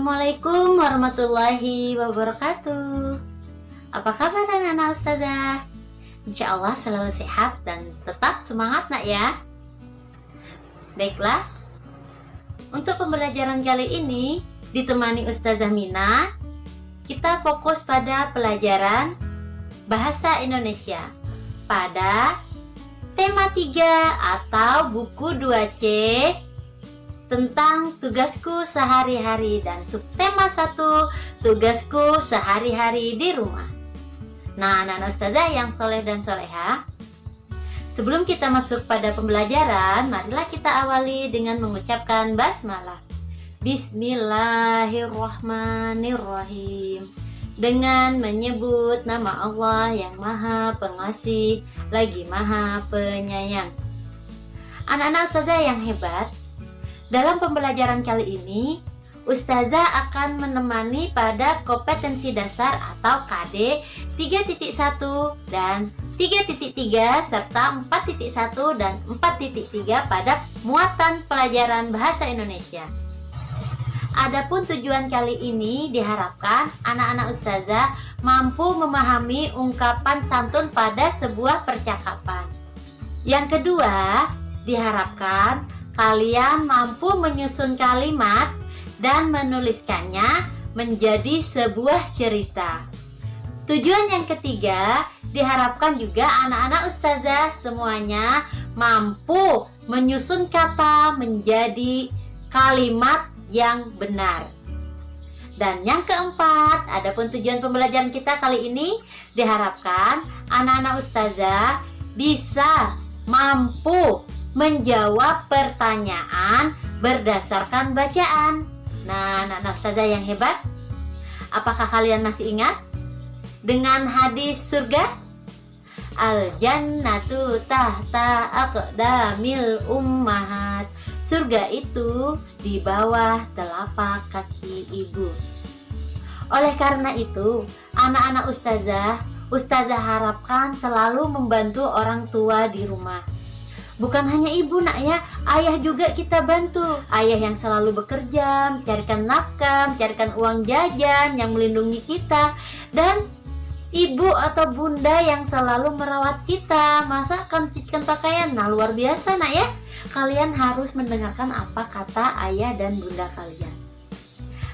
Assalamualaikum warahmatullahi wabarakatuh. Apa kabar anak-anak ustazah? Insya Allah selalu sehat dan tetap semangat nak ya. Baiklah, untuk pembelajaran kali ini ditemani Ustazah Mina, kita fokus pada pelajaran Bahasa Indonesia pada tema 3 atau buku 2C tentang tugasku sehari-hari dan subtema 1 tugasku sehari-hari di rumah. Nah, anak-anak ustazah yang soleh dan soleha, sebelum kita masuk pada pembelajaran, marilah kita awali dengan mengucapkan basmalah. Bismillahirrahmanirrahim. Dengan menyebut nama Allah yang Maha Pengasih lagi Maha Penyayang. Anak-anak ustazah yang hebat, dalam pembelajaran kali ini, Ustazah akan menemani pada kompetensi dasar atau KD 3.1 dan 3.3 serta 4.1 dan 4.3 pada muatan pelajaran Bahasa Indonesia. Adapun tujuan kali ini diharapkan anak-anak Ustazah mampu memahami ungkapan santun pada sebuah percakapan. Yang kedua, diharapkan kalian mampu menyusun kalimat dan menuliskannya menjadi sebuah cerita. Tujuan yang ketiga, diharapkan juga anak-anak ustazah semuanya mampu menyusun kata menjadi kalimat yang benar. Dan yang keempat, adapun tujuan pembelajaran kita kali ini diharapkan anak-anak ustazah bisa mampu menjawab pertanyaan berdasarkan bacaan. Nah, anak-anak ustazah yang hebat, apakah kalian masih ingat dengan hadis surga? Al-jannatu tahta aqdamil ummahat. Surga itu di bawah telapak kaki ibu. Oleh karena itu, anak-anak ustazah harapkan selalu membantu orang tua di rumah. Bukan hanya ibu nak ya, ayah juga kita bantu. Ayah yang selalu bekerja, mencarikan nafkah, mencarikan uang jajan yang melindungi kita. Dan ibu atau bunda yang selalu merawat kita, masakan, cucikan pakaian. Nah, luar biasa nak ya. Kalian harus mendengarkan apa kata ayah dan bunda kalian.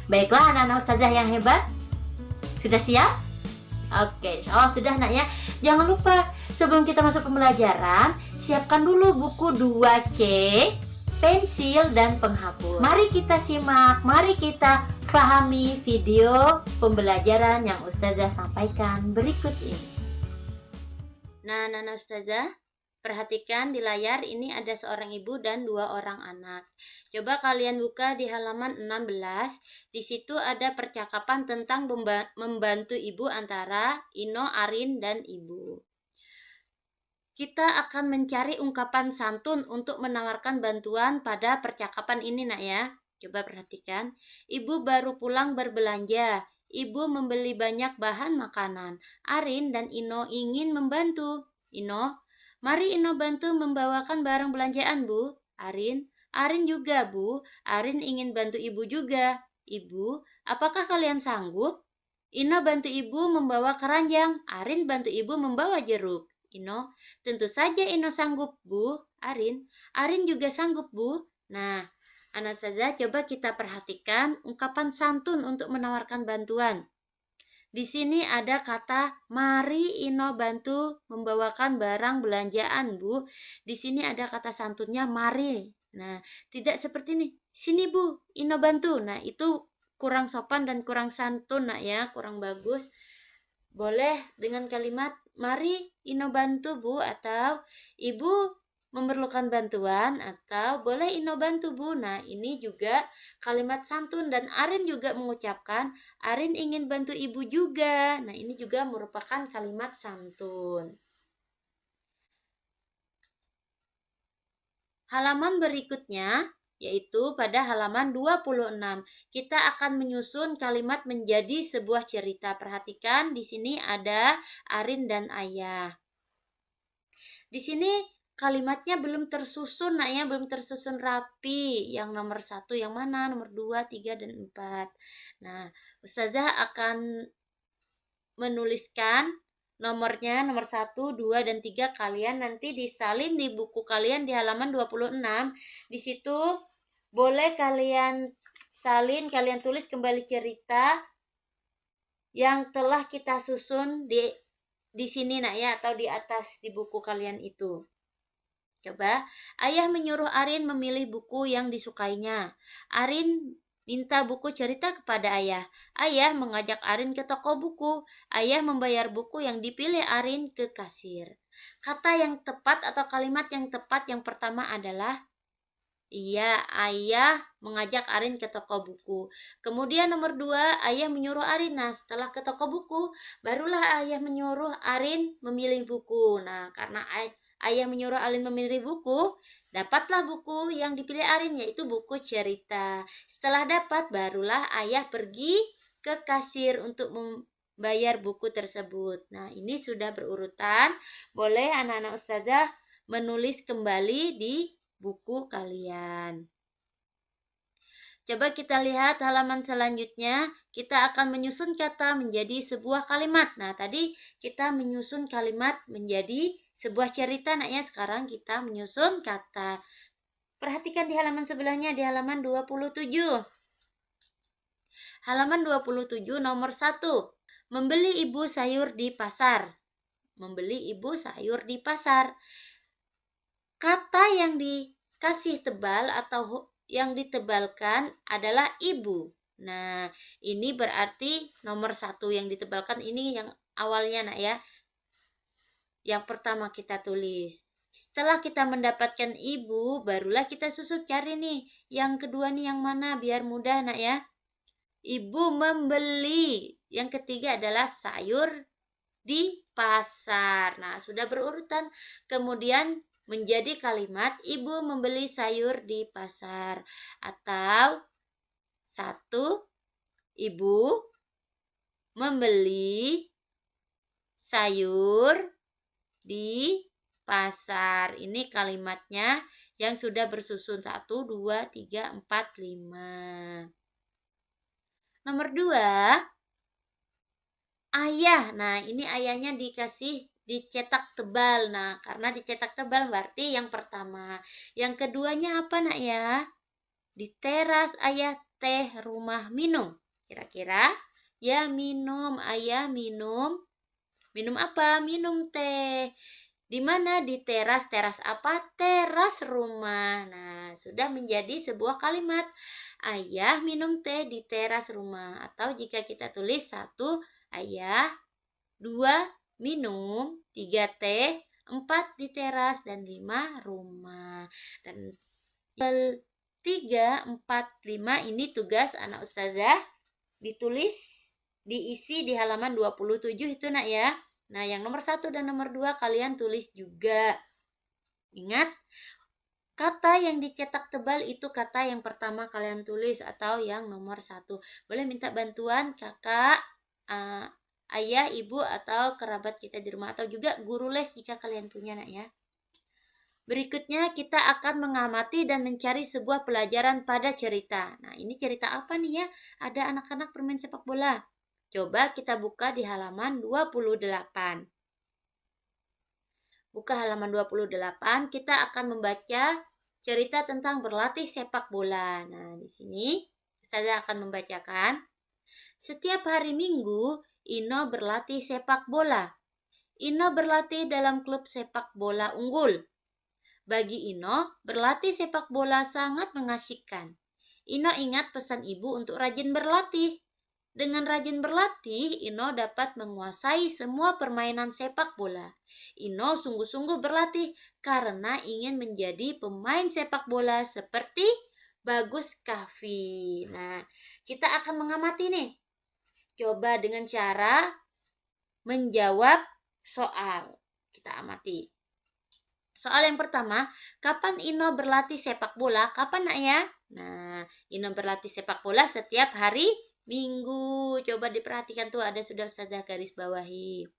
Baiklah anak-anak ustazah yang hebat, sudah siap? Oke, insyaallah sudah nak ya. Jangan lupa sebelum kita masuk pembelajaran, siapkan dulu buku 2C, pensil dan penghapus. Mari kita simak, mari kita pahami video pembelajaran yang ustazah sampaikan berikut ini. Nah, anak ustazah, perhatikan di layar ini ada seorang ibu dan 2 orang anak. Coba kalian buka di halaman 16. Di situ ada percakapan tentang membantu ibu antara Ino, Arin, dan ibu. Kita akan mencari ungkapan santun untuk menawarkan bantuan pada percakapan ini nak ya. Coba perhatikan. Ibu baru pulang berbelanja. Ibu membeli banyak bahan makanan. Arin dan Ino ingin membantu. Ino, mari Ino bantu membawakan barang belanjaan, Bu. Arin juga, Bu. Arin ingin bantu ibu juga. Ibu, apakah kalian sanggup? Ino bantu ibu membawa keranjang. Arin bantu ibu membawa jeruk. Ino, tentu saja Ino sanggup, Bu. Arin juga sanggup, Bu. Nah, anak ustazah coba kita perhatikan ungkapan santun untuk menawarkan bantuan. Di sini ada kata mari Ino bantu membawakan barang belanjaan, Bu. Di sini ada kata santunnya mari. Nah, tidak seperti ini. Sini, Bu, Ino bantu. Nah, itu kurang sopan dan kurang santun, nak ya, kurang bagus. Boleh dengan kalimat mari Ino bantu, Bu, atau Ibu memerlukan bantuan, atau boleh Ino bantu, Bu. Nah, ini juga kalimat santun dan Arin juga mengucapkan Arin ingin bantu ibu juga. Nah, ini juga merupakan kalimat santun. Halaman berikutnya yaitu pada halaman 26. Kita akan menyusun kalimat menjadi sebuah cerita. Perhatikan di sini ada Arin dan Ayah. Di sini kalimatnya belum tersusun nak ya, belum tersusun rapi. Yang nomor 1 yang mana, nomor 2, 3, dan 4. Nah, Ustazah akan menuliskan nomornya, nomor 1, 2, dan 3 kalian nanti disalin di buku kalian di halaman 26. Di situ boleh kalian salin, kalian tulis kembali cerita yang telah kita susun di sini nak ya, atau di atas di buku kalian itu. Coba, ayah menyuruh Arin memilih buku yang disukainya. Arin minta buku cerita kepada ayah. Ayah mengajak Arin ke toko buku. Ayah membayar buku yang dipilih Arin ke kasir. Kata yang tepat atau kalimat yang tepat yang pertama adalah iya, ayah mengajak Arin ke toko buku. Kemudian nomor 2, ayah menyuruh Arin. Nah, setelah ke toko buku, barulah ayah menyuruh Arin memilih buku. Nah, karena ayah menyuruh Arin memilih buku, dapatlah buku yang dipilih Arin, yaitu buku cerita. Setelah dapat, barulah ayah pergi ke kasir untuk membayar buku tersebut. Nah, ini sudah berurutan. Boleh anak-anak ustazah menulis kembali di buku kalian. Coba kita lihat halaman selanjutnya. Kita akan menyusun kata menjadi sebuah kalimat. Nah, tadi kita menyusun kalimat menjadi sebuah cerita. Nah, ya, sekarang kita menyusun kata. Perhatikan di halaman sebelahnya, di halaman 27. Halaman 27 nomor 1. Membeli ibu sayur di pasar. Membeli ibu sayur di pasar. Kata yang dikasih tebal atau yang ditebalkan adalah ibu. Nah, ini berarti nomor 1 yang ditebalkan ini yang awalnya nak ya. Yang pertama kita tulis. Setelah kita mendapatkan ibu, barulah kita susun cari nih. Yang kedua nih yang mana biar mudah nak ya. Ibu membeli. Yang ketiga adalah sayur di pasar. Nah, sudah berurutan. Kemudian menjadi kalimat ibu membeli sayur di pasar. Atau 1, ibu membeli sayur di pasar. Ini kalimatnya yang sudah bersusun 1, 2, 3, 4, 5. Nomor 2, ayah. Nah, ini ayahnya dicetak tebal. Nah, karena dicetak tebal berarti yang pertama. Yang keduanya apa nak ya? Di teras ayah teh rumah minum. Kira-kira ya minum, ayah minum. Minum apa? Minum teh. Di mana? Di teras. Teras apa? Teras rumah. Nah, sudah menjadi sebuah kalimat. Ayah minum teh di teras rumah. Atau jika kita tulis 1, ayah, 2, minum, 3, teh, 4, di teras, dan 5, rumah. Dan 3, 4, 5 ini tugas anak ustazah ditulis, diisi di halaman 27 itu nak ya. Nah, yang nomor 1 dan nomor 2 kalian tulis juga. Ingat, kata yang dicetak tebal itu kata yang pertama kalian tulis atau yang nomor 1. Boleh minta bantuan kakak, ayah, ibu, atau kerabat kita di rumah, atau juga guru les jika kalian punya nak ya. Berikutnya kita akan mengamati dan mencari sebuah pelajaran pada cerita. Nah, ini cerita apa nih ya? Ada anak-anak bermain sepak bola. Coba kita buka di halaman 28. Buka halaman 28, kita akan membaca cerita tentang berlatih sepak bola. Nah, di sini saya akan membacakan. Setiap hari Minggu, Ino berlatih sepak bola. Ino berlatih dalam klub sepak bola unggul. Bagi Ino, berlatih sepak bola sangat mengasyikkan. Ino ingat pesan ibu untuk rajin berlatih. Dengan rajin berlatih, Ino dapat menguasai semua permainan sepak bola. Ino sungguh-sungguh berlatih karena ingin menjadi pemain sepak bola seperti Bagus Kahfi. Nah, kita akan mengamati nih. Coba dengan cara menjawab soal. Kita amati. Soal yang pertama, kapan Ino berlatih sepak bola? Kapan nak ya? Nah, Ino berlatih sepak bola setiap hari Minggu. Coba diperhatikan tuh ada sudah garis bawahi.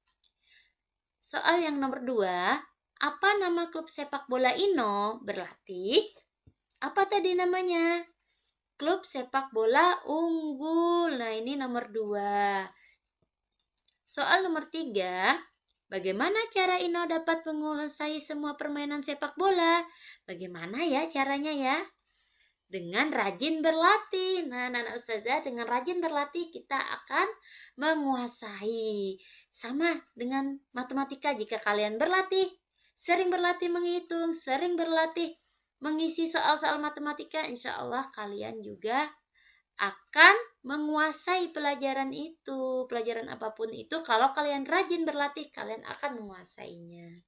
Soal yang nomor 2, Apa nama klub sepak bola Ino berlatih? Apa tadi namanya? Klub sepak bola Unggul. Nah, ini nomor 2. Soal nomor 3. Bagaimana cara Ino dapat menguasai semua permainan sepak bola? Bagaimana ya caranya ya? Dengan rajin berlatih. Nah, anak ustazah, dengan rajin berlatih kita akan menguasai. Sama dengan matematika, jika kalian berlatih, sering berlatih menghitung, sering berlatih mengisi soal-soal matematika, insya Allah kalian juga akan menguasai pelajaran itu. Pelajaran apapun itu, kalau kalian rajin berlatih, kalian akan menguasainya.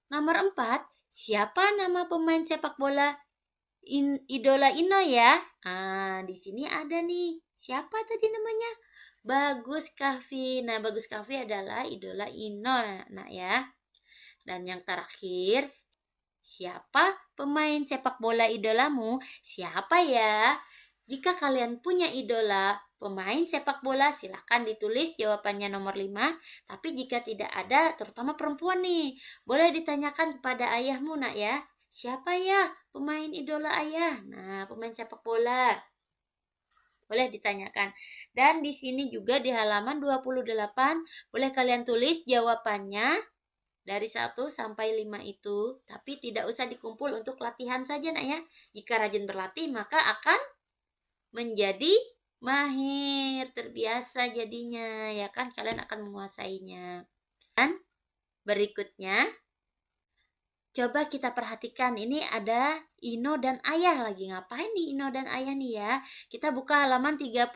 Nomor 4, siapa nama pemain sepak bola idola Ino ya? Di sini ada nih. Siapa tadi namanya? Bagus Kahfi. Nah, Bagus Kahfi adalah idola Ino, nak ya. Dan yang terakhir, siapa pemain sepak bola idolamu? Siapa ya? Jika kalian punya idola pemain sepak bola, silakan ditulis jawabannya nomor 5. Tapi jika tidak ada, terutama perempuan nih, boleh ditanyakan kepada ayahmu, nak ya. Siapa ya pemain idola ayah? Nah, pemain sepak bola. Boleh ditanyakan. Dan di sini juga di halaman 28, boleh kalian tulis jawabannya dari 1 sampai 5 itu. Tapi tidak usah dikumpul untuk latihan saja, nak ya. Jika rajin berlatih, maka akan menjadi mahir, terbiasa jadinya. Ya kan, kalian akan menguasainya. Dan berikutnya, coba kita perhatikan, ini ada Ino dan Ayah lagi. Ngapain nih Ino dan Ayah nih ya? Kita buka halaman 32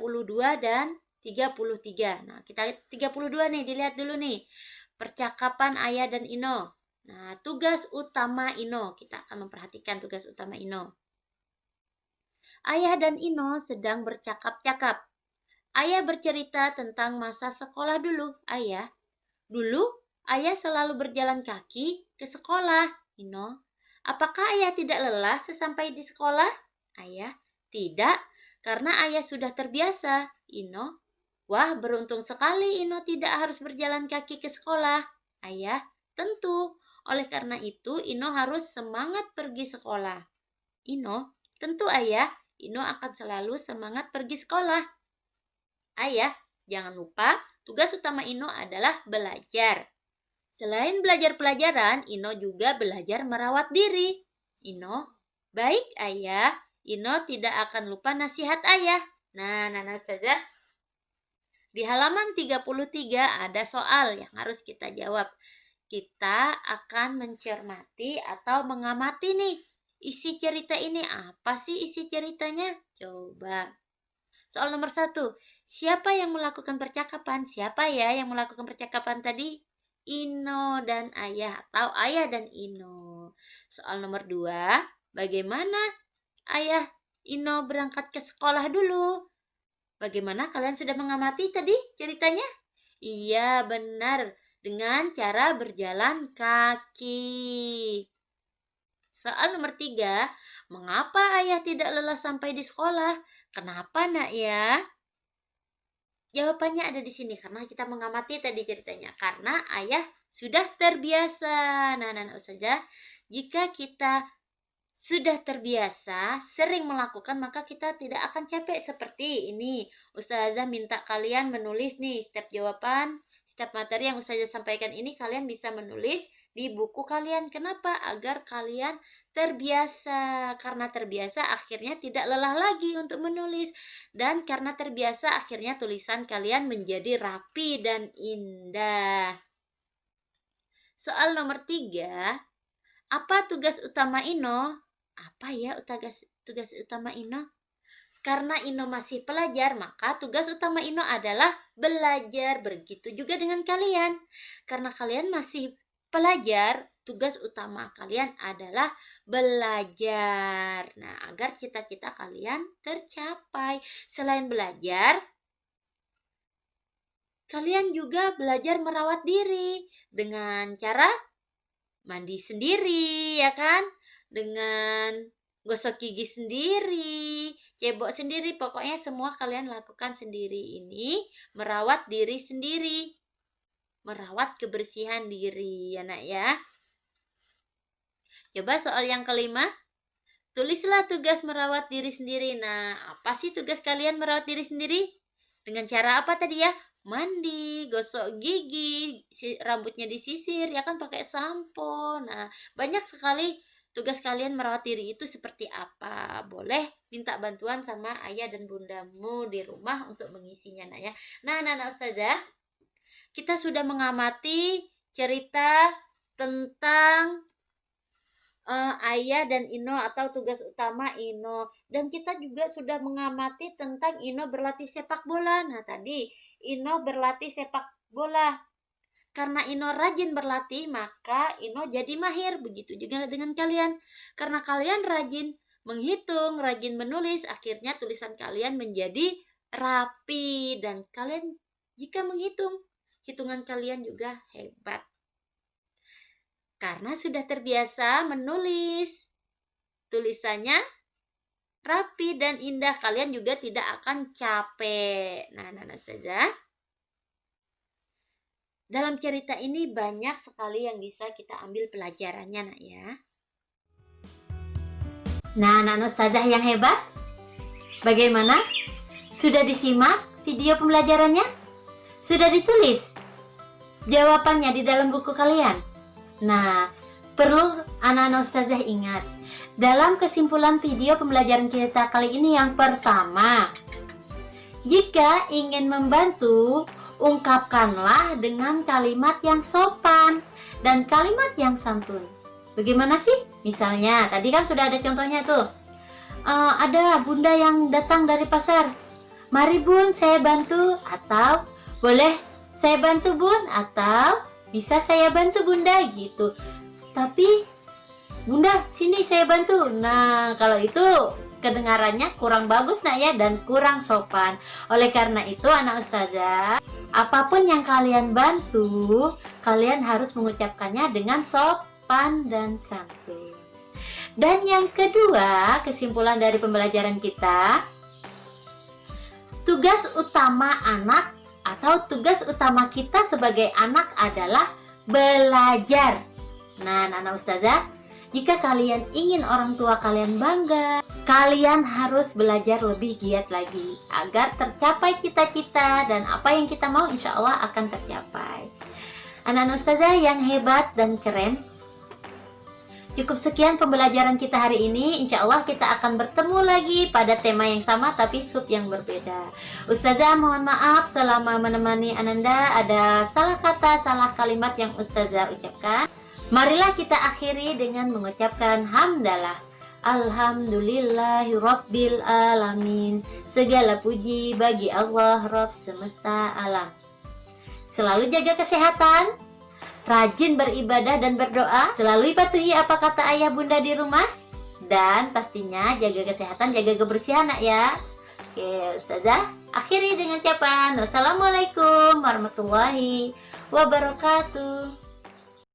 dan 33. Nah, kita 32 nih, dilihat dulu nih. Percakapan Ayah dan Ino. Nah, tugas utama Ino. Kita akan memperhatikan tugas utama Ino. Ayah dan Ino sedang bercakap-cakap. Ayah bercerita tentang masa sekolah dulu. Dulu Ayah selalu berjalan kaki ke sekolah. Ino, apakah Ayah tidak lelah sesampai di sekolah? Ayah, tidak, karena Ayah sudah terbiasa. Ino, wah beruntung sekali Ino tidak harus berjalan kaki ke sekolah. Ayah, tentu. Oleh karena itu Ino harus semangat pergi sekolah. Ino, tentu Ayah, Ino akan selalu semangat pergi sekolah. Ayah, jangan lupa tugas utama Ino adalah belajar. Selain belajar pelajaran, Ino juga belajar merawat diri. Ino, baik Ayah. Ino tidak akan lupa nasihat Ayah. Nah, saja. Di halaman 33 ada soal yang harus kita jawab. Kita akan mencermati atau mengamati nih. Isi cerita ini apa sih isi ceritanya? Coba. Soal nomor 1. Siapa yang melakukan percakapan? Siapa ya yang melakukan percakapan tadi? Ino dan Ayah atau Ayah dan Ino. Soal nomor 2, bagaimana Ayah Ino berangkat ke sekolah dulu? Bagaimana, kalian sudah mengamati tadi ceritanya? Iya, benar. Dengan cara berjalan kaki. Soal nomor 3, mengapa Ayah tidak lelah sampai di sekolah? Kenapa, nak ya? Jawabannya ada di sini, karena kita mengamati tadi ceritanya. Karena Ayah sudah terbiasa. Nah, saja, jika kita sudah terbiasa, sering melakukan, maka kita tidak akan capek seperti ini. Ustazah minta kalian menulis nih setiap jawaban, setiap materi yang Ustazah sampaikan ini kalian bisa menulis di buku kalian. Kenapa? Agar kalian terbiasa. Karena terbiasa akhirnya tidak lelah lagi untuk menulis. Dan karena terbiasa akhirnya tulisan kalian menjadi rapi dan indah. Soal nomor 3, apa tugas utama Ino? Apa ya tugas utama Ino? Karena Ino masih pelajar, maka tugas utama Ino adalah belajar. Begitu juga dengan kalian. Karena kalian masih pelajar, tugas utama kalian adalah belajar. Nah, agar cita-cita kalian tercapai. Selain belajar, kalian juga belajar merawat diri dengan cara mandi sendiri, ya kan? Dengan gosok gigi sendiri, cebok sendiri, pokoknya semua kalian lakukan sendiri. Ini merawat diri sendiri. merawat kebersihan diri ya nak ya. Coba soal yang kelima, tulislah tugas merawat diri sendiri. Nah, apa sih tugas kalian merawat diri sendiri? Dengan cara apa tadi ya? Mandi, gosok gigi, rambutnya disisir, ya kan pakai sampo. Nah, banyak sekali tugas kalian merawat diri itu seperti apa. Boleh minta bantuan sama ayah dan bundamu di rumah untuk mengisinya, nak ya. Nah, Ustazah, kita sudah mengamati cerita tentang ayah dan Ino atau tugas utama Ino, dan kita juga sudah mengamati tentang Ino berlatih sepak bola. Nah, tadi Ino berlatih sepak bola. Karena Ino rajin berlatih, maka Ino jadi mahir. Begitu juga dengan kalian. Karena kalian rajin menghitung, rajin menulis, akhirnya tulisan kalian menjadi rapi, dan kalian jika menghitung, hitungan kalian juga hebat. Karena sudah terbiasa menulis, tulisannya rapi dan indah, kalian juga tidak akan capek. Nah, saja. Dalam cerita ini banyak sekali yang bisa kita ambil pelajarannya, nak ya. Nah, Ustazah yang hebat, bagaimana? Sudah disimak video pembelajarannya? Sudah ditulis jawabannya di dalam buku kalian? Nah, perlu anak-anak Ustazah ingat, dalam kesimpulan video pembelajaran kita kali ini yang pertama, jika ingin membantu, ungkapkanlah dengan kalimat yang sopan dan kalimat yang santun. Bagaimana sih? Misalnya, tadi kan sudah ada contohnya tuh. Ada bunda yang datang dari pasar. Mari bun, saya bantu. Atau, boleh saya bantu bun. Atau, bisa saya bantu bunda gitu. Tapi bunda sini saya bantu. Nah, kalau itu kedengarannya kurang bagus nak ya, dan kurang sopan. Oleh karena itu anak Ustazah, apapun yang kalian bantu, kalian harus mengucapkannya dengan sopan dan santun. Dan yang kedua, kesimpulan dari pembelajaran kita, tugas utama anak atau tugas utama kita sebagai anak adalah belajar. Nah, anak Ustazah, jika kalian ingin orang tua kalian bangga, kalian harus belajar lebih giat lagi agar tercapai cita-cita, dan apa yang kita mau insya Allah akan tercapai. Anak Ustazah yang hebat dan keren, cukup sekian pembelajaran kita hari ini. Insya Allah kita akan bertemu lagi pada tema yang sama tapi sub yang berbeda. Ustazah mohon maaf selama menemani Ananda ada salah kata, salah kalimat yang Ustazah ucapkan. Marilah kita akhiri dengan mengucapkan hamdalah. Alhamdulillahirabbil alamin. Segala puji bagi Allah Rabb semesta alam. Selalu jaga kesehatan, rajin beribadah dan berdoa, selalu patuhi apa kata ayah bunda di rumah, dan pastinya jaga kesehatan, jaga kebersihan nak ya. Oke Ustazah, akhiri dengan ucapan wassalamualaikum warahmatullahi wabarakatuh.